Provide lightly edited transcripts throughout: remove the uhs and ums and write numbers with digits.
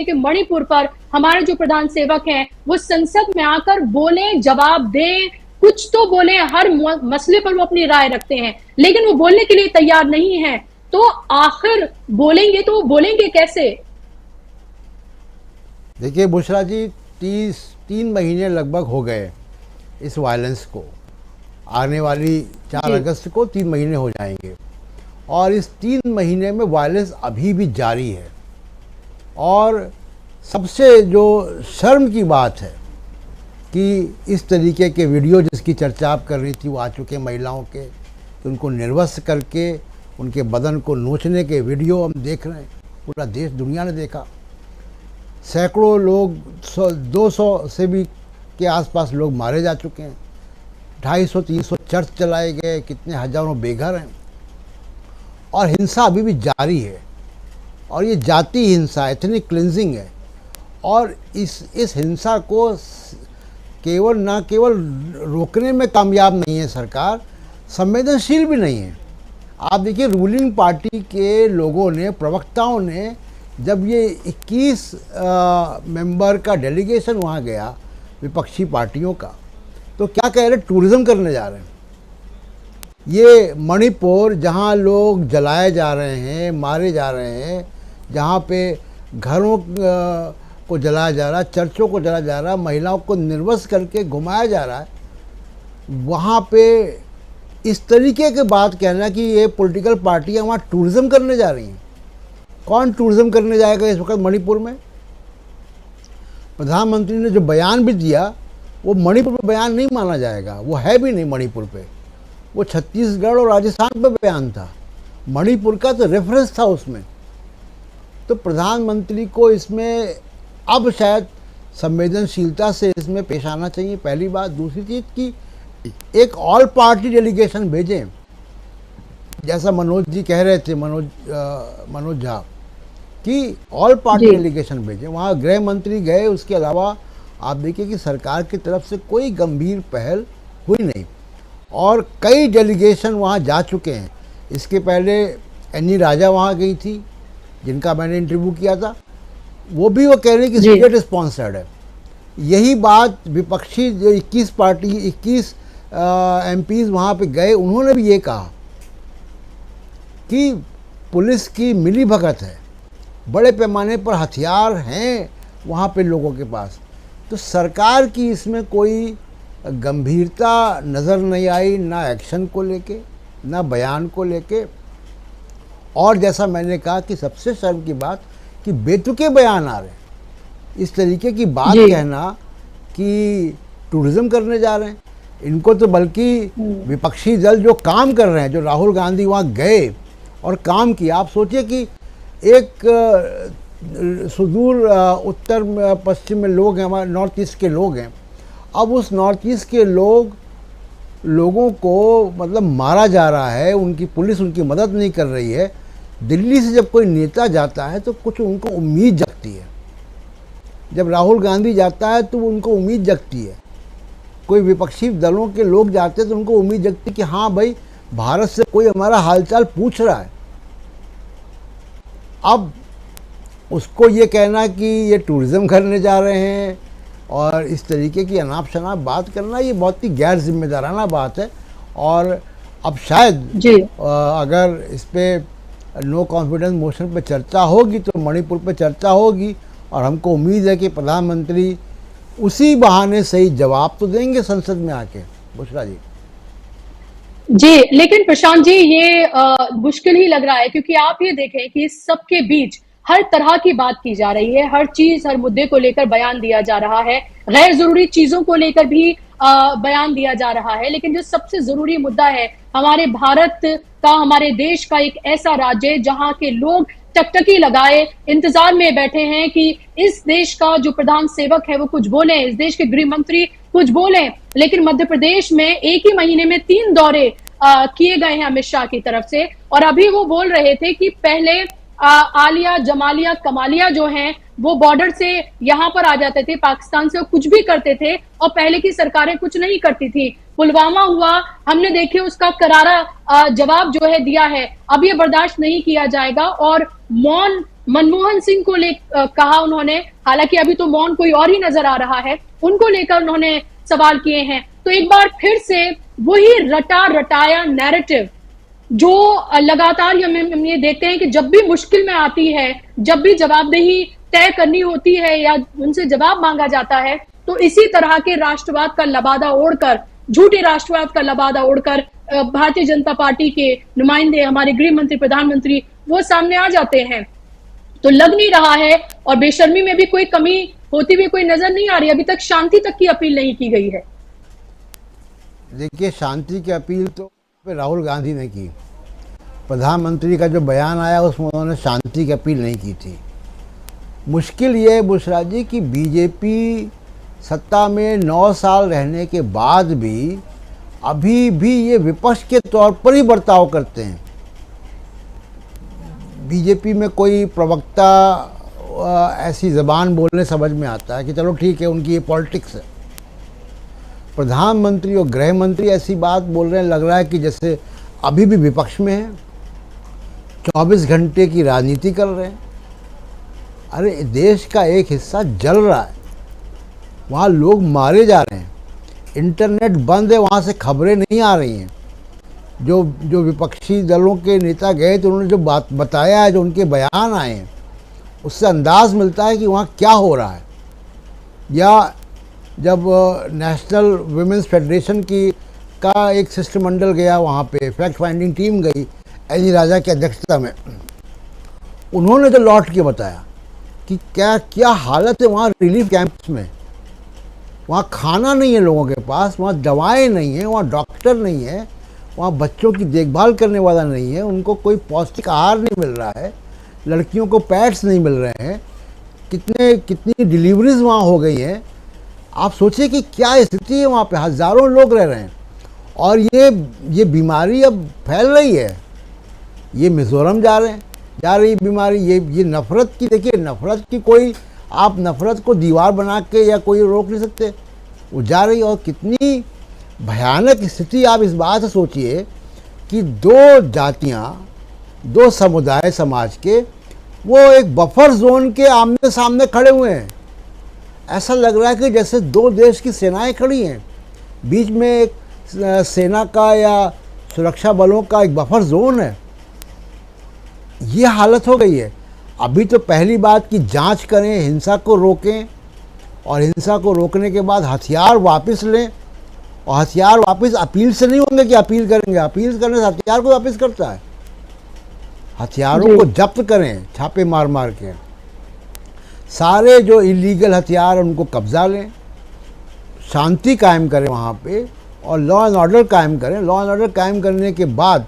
कि मणिपुर पर हमारे जो प्रधान सेवक हैं वो संसद में आकर बोले, जवाब दें, कुछ तो बोले। हर मसले पर वो अपनी राय रखते हैं, लेकिन वो बोलने के लिए तैयार नहीं है। तो आखिर बोलेंगे तो बोलेंगे कैसे? देखिए बुशरा जी, 3 महीने लगभग हो गए इस वायलेंस को। आने वाली 4 अगस्त को 3 महीने हो जाएंगे और इस 3 महीने में वायलेंस अभी भी जारी है। और सबसे जो शर्म की बात है कि इस तरीके के वीडियो जिसकी चर्चा आप कर रही थी वो आ चुके महिलाओं के, तो उनको निर्वस्त्र करके उनके बदन को नोचने के वीडियो हम देख रहे हैं। पूरा देश दुनिया ने देखा। सैकड़ों लोग, 200 से भी के आसपास लोग मारे जा चुके हैं। 250-300 चर्च चलाए गए, कितने हजारों बेघर हैं और हिंसा अभी भी जारी है। और ये जाति हिंसा, एथनिक क्लिंजिंग है। और इस हिंसा को न केवल रोकने में कामयाब नहीं है सरकार, संवेदनशील भी नहीं है। आप देखिए, रूलिंग पार्टी के लोगों ने, प्रवक्ताओं ने, जब ये 21 मेंबर का डेलीगेशन वहाँ गया विपक्षी पार्टियों का, तो क्या कह रहे, टूरिज्म करने जा रहे हैं। ये मणिपुर जहाँ लोग जलाए जा रहे हैं, मारे जा रहे हैं, जहाँ पे घरों को जलाया जा रहा है, चर्चों को जलाया जा रहा है, महिलाओं को निर्वस्त्र करके घुमाया जा रहा है, वहाँ पे इस तरीके की बात कहना कि ये पॉलिटिकल पार्टियाँ वहाँ टूरिज्म करने जा रही हैं। कौन टूरिज्म करने जाएगा इस वक्त मणिपुर में? प्रधानमंत्री ने जो बयान भी दिया वो मणिपुर पे बयान नहीं माना जाएगा, वो है भी नहीं मणिपुर पे, वो छत्तीसगढ़ और राजस्थान पे बयान था। मणिपुर का तो रेफरेंस था उसमें। तो प्रधानमंत्री को इसमें अब शायद संवेदनशीलता से इसमें पेश आना चाहिए, पहली बात। दूसरी चीज़ कि एक ऑल पार्टी डेलीगेशन भेजें, जैसा मनोज जी कह रहे थे, मनोज झा, कि ऑल पार्टी डेलीगेशन भेजें। वहाँ गृह मंत्री गए, उसके अलावा आप देखिए कि सरकार की तरफ से कोई गंभीर पहल हुई नहीं। और कई डेलीगेशन वहाँ जा चुके हैं। इसके पहले एनी राजा वहाँ गई थी, जिनका मैंने इंटरव्यू किया था, वो कह रहे हैं कि स्टेट स्पॉन्सर्ड है। यही बात विपक्षी जो 21 MPs वहाँ पे गए, उन्होंने भी ये कहा कि पुलिस की मिलीभगत है, बड़े पैमाने पर हथियार हैं वहाँ पे लोगों के पास। तो सरकार की इसमें कोई गंभीरता नज़र नहीं आई, ना एक्शन को लेके, ना बयान को लेके। और जैसा मैंने कहा कि सबसे शर्म की बात कि बेतुके बयान आ रहे हैं। इस तरीके की बात कहना कि टूरिज्म करने जा रहे हैं, इनको तो बल्कि विपक्षी दल जो काम कर रहे हैं, जो राहुल गांधी वहाँ गए और काम किया। आप सोचिए कि एक सुदूर उत्तर पश्चिम में लोग हैं, हमारे नॉर्थ ईस्ट के लोग हैं। अब उस नॉर्थ ईस्ट के लोगों को मतलब मारा जा रहा है, उनकी पुलिस उनकी मदद नहीं कर रही है। दिल्ली से जब कोई नेता जाता है तो कुछ उनको उम्मीद जगती है। जब राहुल गांधी जाता है तो उनको उम्मीद जगती है। कोई विपक्षी दलों के लोग जाते हैं तो उनको उम्मीद जगती है कि हाँ भाई, भारत से कोई हमारा हालचाल पूछ रहा है। अब उसको ये कहना कि ये टूरिज्म करने जा रहे हैं और इस तरीके की अनाप शनाप बात करना, ये बहुत ही गैर जिम्मेदाराना बात है। और अब शायद अगर इस पर नो कॉन्फिडेंस मोशन पे चर्चा होगी तो मणिपुर पे चर्चा होगी, और हमको उम्मीद है कि प्रधानमंत्री उसी बहाने सही जवाब तो देंगे संसद में आके। बुशरा जी। लेकिन प्रशांत जी, ये मुश्किल ही लग रहा है, क्योंकि आप ये देखें कि इस सबके बीच हर तरह की बात की जा रही है, हर चीज, हर मुद्दे को लेकर बयान दिया जा रहा है, गैर जरूरी चीजों को लेकर भी बयान दिया जा रहा है। लेकिन जो सबसे जरूरी मुद्दा है, हमारे भारत का, हमारे देश का एक ऐसा राज्य जहां के लोग टकटकी लगाए इंतजार में बैठे हैं कि इस देश का जो प्रधान सेवक है वो कुछ बोले, इस देश के गृह मंत्री कुछ बोले। लेकिन मध्य प्रदेश में एक ही महीने में 3 दौरे किए गए हैं अमित शाह की तरफ से, और अभी वो बोल रहे थे कि पहले आलिया, जमालिया, कमालिया जो हैं वो बॉर्डर से यहाँ पर आ जाते थे, पाकिस्तान से, वो कुछ भी करते थे और पहले की सरकारें कुछ नहीं करती थी। पुलवामा हुआ, हमने देखे उसका करारा जवाब जो है दिया है। अब ये बर्दाश्त नहीं किया जाएगा और मौन मनमोहन सिंह को कहा उन्होंने, हालांकि अभी तो मौन कोई और ही नजर आ रहा है, उनको लेकर उन्होंने सवाल किए हैं। तो एक बार फिर से वही रटा रटाया नैरेटिव जो लगातार हम ये देखते हैं कि जब भी मुश्किल में आती है, जब भी जवाबदेही तय करनी होती है या उनसे जवाब मांगा जाता है, तो इसी तरह के राष्ट्रवाद का लबादा ओढ़कर, झूठे राष्ट्रवाद का लबादा ओढ़कर भारतीय जनता पार्टी के नुमाइंदे, हमारे गृह मंत्री, प्रधानमंत्री, वो सामने आ जाते हैं। तो लग नहीं रहा है, और बेशर्मी में भी कोई कमी होती हुई कोई नजर नहीं आ रही। अभी तक शांति तक की अपील नहीं की गई है। देखिए, शांति की अपील तो राहुल गांधी ने की। प्रधानमंत्री का जो बयान आया उसमें उन्होंने शांति की अपील नहीं की थी। मुश्किल ये है बुशरा जी कि बीजेपी सत्ता में 9 साल रहने के बाद भी अभी भी ये विपक्ष के तौर पर ही बर्ताव करते हैं। बीजेपी में कोई प्रवक्ता ऐसी ज़बान बोलने समझ में आता है कि चलो ठीक है, उनकी ये पॉलिटिक्स है। प्रधानमंत्री और गृह मंत्री ऐसी बात बोल रहे हैं, लग रहा है कि जैसे अभी भी विपक्ष में है, 24 घंटे की राजनीति कर रहे हैं। अरे देश का एक हिस्सा जल रहा है, वहाँ लोग मारे जा रहे हैं, इंटरनेट बंद है, वहाँ से खबरें नहीं आ रही हैं। जो विपक्षी दलों के नेता गए तो उन्होंने जो बात बताया है, जो उनके बयान आए हैं, उससे अंदाज़ मिलता है कि वहाँ क्या हो रहा है। या जब नेशनल वुमेंस फेडरेशन का एक शिष्टमंडल गया वहाँ पे, फैक्ट फाइंडिंग टीम गई एनी राजा की अध्यक्षता में, उन्होंने तो लौट के बताया कि क्या क्या हालत है वहाँ रिलीफ कैंप्स में। वहाँ खाना नहीं है लोगों के पास, वहाँ दवाएं नहीं हैं, वहाँ डॉक्टर नहीं है, वहाँ बच्चों की देखभाल करने वाला नहीं है, उनको कोई पौष्टिक आहार नहीं मिल रहा है, लड़कियों को पैड्स नहीं मिल रहे हैं, कितनी डिलीवरीज वहाँ हो गई हैं। आप सोचिए कि क्या स्थिति है वहाँ पे, हज़ारों लोग रह रहे हैं और ये बीमारी अब फैल रही है। ये मिज़ोरम जा रही बीमारी। ये नफ़रत की, देखिए नफ़रत की कोई, आप नफ़रत को दीवार बना के या कोई रोक नहीं सकते, वो जा रही। और कितनी भयानक स्थिति, आप इस बात से सोचिए कि 2 जातियाँ, 2 समुदाय समाज के, वो एक बफर जोन के आमने सामने खड़े हुए हैं। ऐसा लग रहा है कि जैसे 2 देश की सेनाएं खड़ी हैं, बीच में एक सेना का या सुरक्षा बलों का एक बफर जोन है। ये हालत हो गई है। अभी तो पहली बात कि जांच करें, हिंसा को रोकें, और हिंसा को रोकने के बाद हथियार वापस लें। और हथियार वापस अपील से नहीं होंगे कि अपील करेंगे, अपील करने से हथियार को वापस करता है। हथियारों को जब्त करें, छापे मार मार के, सारे जो इलीगल हथियार उनको कब्जा लें, शांति कायम करें वहाँ पे, और लॉ एंड ऑर्डर कायम करें। लॉ एंड ऑर्डर कायम करने के बाद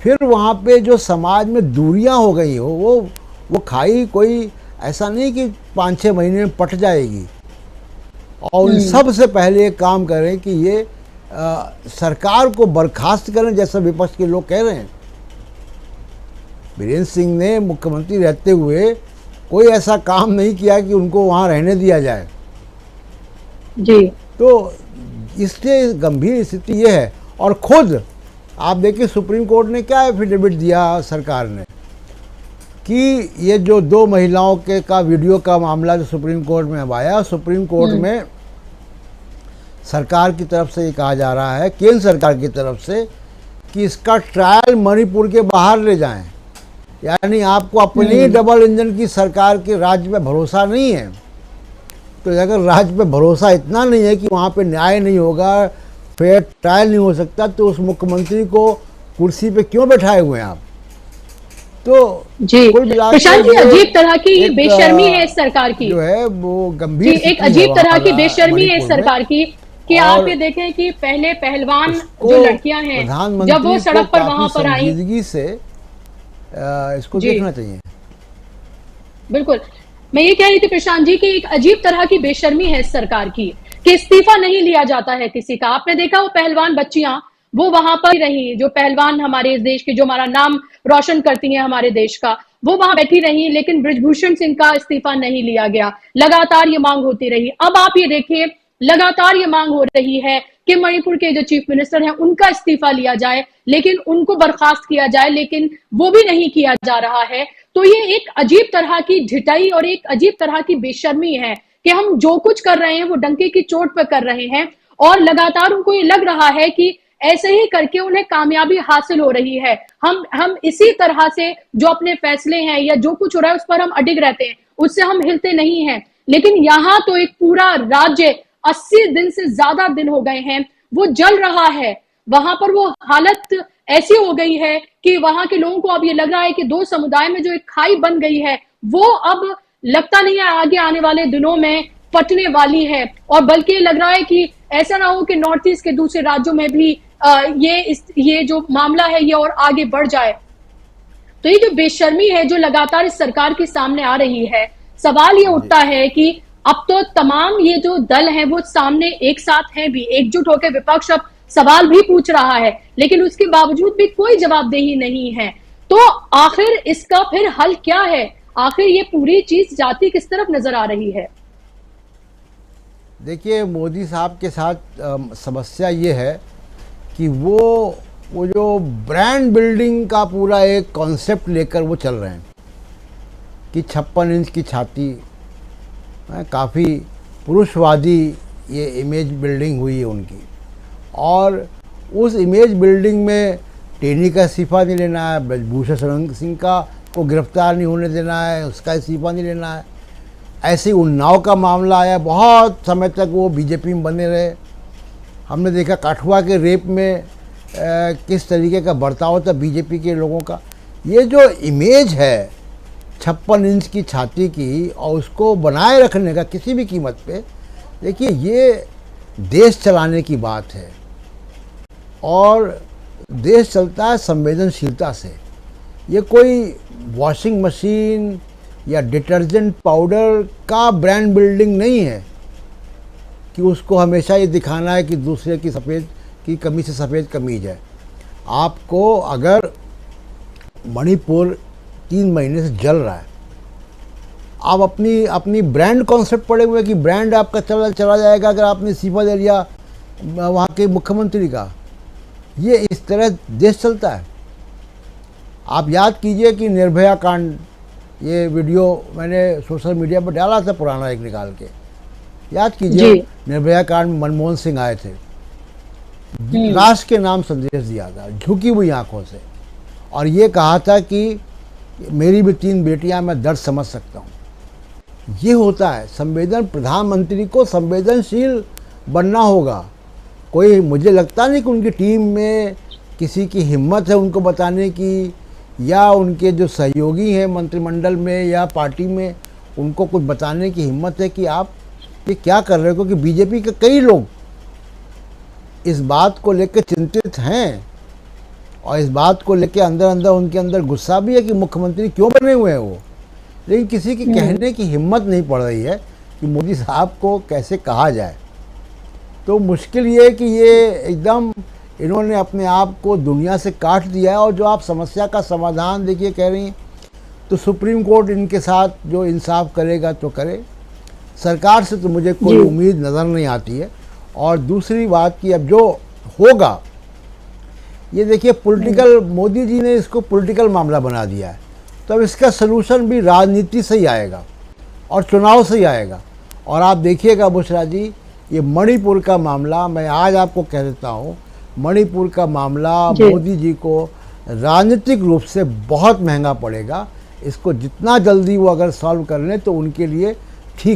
फिर वहाँ पे जो समाज में दूरियां हो गई हो, वो खाई कोई ऐसा नहीं कि 5-6 महीने में पट जाएगी। और उन सब से पहले एक काम करें कि ये सरकार को बर्खास्त करें, जैसा विपक्ष के लोग कह रहे हैं। बीरेंद्र सिंह ने मुख्यमंत्री रहते हुए कोई ऐसा काम नहीं किया कि उनको वहाँ रहने दिया जाए जी। तो इससे गंभीर स्थिति ये है। और खुद आप देखिए सुप्रीम कोर्ट ने क्या एफिडेविट दिया सरकार ने, कि ये जो 2 महिलाओं का वीडियो का मामला जो सुप्रीम कोर्ट में अब आया, सुप्रीम कोर्ट में सरकार की तरफ से ये कहा जा रहा है, केंद्र सरकार की तरफ से, कि इसका ट्रायल मणिपुर के बाहर ले जाएं। यानी आपको अपनी डबल इंजन की सरकार के राज्य में भरोसा नहीं है, तो अगर राज्य पे भरोसा इतना नहीं है कि वहाँ पे न्याय नहीं होगा, फेयर ट्रायल नहीं हो सकता, तो उस मुख्यमंत्री को कुर्सी पे क्यों बैठाए हुए हैं आप? तो जी, प्रशांत जी, अजीब तरह की बेशर्मी है इस सरकार की, जो है वो गंभीर, एक अजीब तरह की बेशर्मी है इस सरकार की, कि आप ये देखें कि पहले पहलवान जो लड़कियां हैं, जब वो सड़क पर वहां पर आई, संजीदगी से इसको देखना चाहिए। बिल्कुल, मैं ये कह रही थी प्रशांत जी कि एक अजीब तरह की बेशर्मी है इस सरकार की, कि इस्तीफा नहीं लिया जाता है किसी का। आपने देखा वो पहलवान बच्चियां, वो वहां पर रही, जो पहलवान हमारे इस देश के, जो हमारा नाम रोशन करती हैं हमारे देश का, वो वहां बैठी रही, लेकिन बृजभूषण सिंह का इस्तीफा नहीं लिया गया। लगातार ये मांग होती रही। अब आप ये देखिए, लगातार ये मांग हो रही है कि मणिपुर के जो चीफ मिनिस्टर हैं उनका इस्तीफा लिया जाए, लेकिन उनको बर्खास्त किया जाए, लेकिन वो भी नहीं किया जा रहा है। तो ये एक अजीब तरह की ढिठाई और एक अजीब तरह की बेशर्मी है कि हम जो कुछ कर रहे हैं वो डंके की चोट पर कर रहे हैं, और लगातार उनको ये लग रहा है कि ऐसे ही करके उन्हें कामयाबी हासिल हो रही है। हम इसी तरह से जो अपने फैसले हैं या जो कुछ हो रहा है उस पर हम अडिग रहते हैं, उससे हम हिलते नहीं हैं। लेकिन यहाँ तो एक पूरा राज्य 80 दिन से ज्यादा दिन हो गए हैं, वो जल रहा है। वहां पर वो हालत ऐसी हो गई है कि वहां के लोगों को अब ये लग रहा है कि दो समुदाय में जो एक खाई बन गई है वो अब लगता नहीं है आगे आने वाले दिनों में फटने वाली है। और बल्कि लग रहा है कि ऐसा ना हो कि नॉर्थ ईस्ट के दूसरे राज्यों में भी ये जो मामला है ये और आगे बढ़ जाए। तो ये जो बेशर्मी है जो लगातार इस सरकार के सामने आ रही है, सवाल ये उठता है कि अब तो तमाम ये जो दल हैं वो सामने एक साथ हैं भी, एकजुट होकर विपक्ष अब सवाल भी पूछ रहा है, लेकिन उसके बावजूद भी कोई जवाबदेही नहीं है। तो आखिर इसका फिर हल क्या है? आखिर ये पूरी चीज जाती किस तरफ नजर आ रही है? देखिए, मोदी साहब के साथ समस्या ये है कि वो जो ब्रांड बिल्डिंग का पूरा एक कॉन्सेप्ट लेकर वो चल रहे हैं कि 56 इंच की छाती, काफ़ी पुरुषवादी ये इमेज बिल्डिंग हुई है उनकी। और उस इमेज बिल्डिंग में टेनी का इस्तीफा नहीं लेना है, ब्रजभूषण शरण सिंह का को गिरफ्तार नहीं होने देना है, उसका इस्तीफा नहीं लेना है। ऐसे उन्नाव का मामला आया, बहुत समय तक वो बीजेपी में बने रहे। हमने देखा काठुआ के रेप में किस तरीके का बर्ताव था बीजेपी के लोगों का। ये जो इमेज है 56 इंच की छाती की और उसको बनाए रखने का किसी भी कीमत पे, देखिए ये देश चलाने की बात है और देश चलता है संवेदनशीलता से। ये कोई वॉशिंग मशीन या डिटर्जेंट पाउडर का ब्रांड बिल्डिंग नहीं है कि उसको हमेशा ये दिखाना है कि दूसरे की सफ़ेद की कमीज से सफ़ेद कमीज है। आपको अगर मणिपुर 3 महीने से जल रहा है, आप अपनी ब्रांड कॉन्सेप्ट पड़े हुए कि ब्रांड आपका चला जाएगा अगर आपने इस्तीफा दे दिया वहाँ के मुख्यमंत्री का। ये इस तरह देश चलता है। आप याद कीजिए कि निर्भया कांड, ये वीडियो मैंने सोशल मीडिया पर डाला था पुराना एक निकाल के, याद कीजिए। निर्भया कांड में मनमोहन सिंह आए थे, राष्ट्र के नाम संदेश दिया था झुकी हुई आंखों से, और ये कहा था कि मेरी भी 3 बेटियां, मैं दर्द समझ सकता हूँ। ये होता है प्रधानमंत्री को संवेदनशील बनना होगा। कोई, मुझे लगता नहीं कि उनकी टीम में किसी की हिम्मत है उनको बताने की, या उनके जो सहयोगी हैं मंत्रिमंडल में या पार्टी में उनको कुछ बताने की हिम्मत है कि आप ये क्या कर रहे हो। क्योंकि बीजेपी के कई लोग इस बात को लेकर चिंतित हैं और इस बात को लेकर अंदर उनके अंदर गुस्सा भी है कि मुख्यमंत्री क्यों बने हुए हैं वो, लेकिन किसी की कहने की हिम्मत नहीं पड़ रही है कि मोदी साहब को कैसे कहा जाए। तो मुश्किल ये है कि ये एकदम इन्होंने अपने आप को दुनिया से काट दिया है। और जो आप समस्या का समाधान देखिए कह रही हैं, तो सुप्रीम कोर्ट इनके साथ जो इंसाफ करेगा तो करे, सरकार से तो मुझे कोई उम्मीद नज़र नहीं आती है। और दूसरी बात कि अब जो होगा ये देखिए पॉलिटिकल, मोदी जी ने इसको पॉलिटिकल मामला बना दिया है, तो अब इसका सलूशन भी राजनीति से ही आएगा और चुनाव से ही आएगा। और आप देखिएगा बुशरा जी, ये मणिपुर का मामला, मैं आज आपको कह देता हूँ, मणिपुर का मामला मोदी जी को राजनीतिक रूप से बहुत महंगा पड़ेगा। इसको जितना जल्दी वो अगर सॉल्व कर लें तो उनके लिए ठीक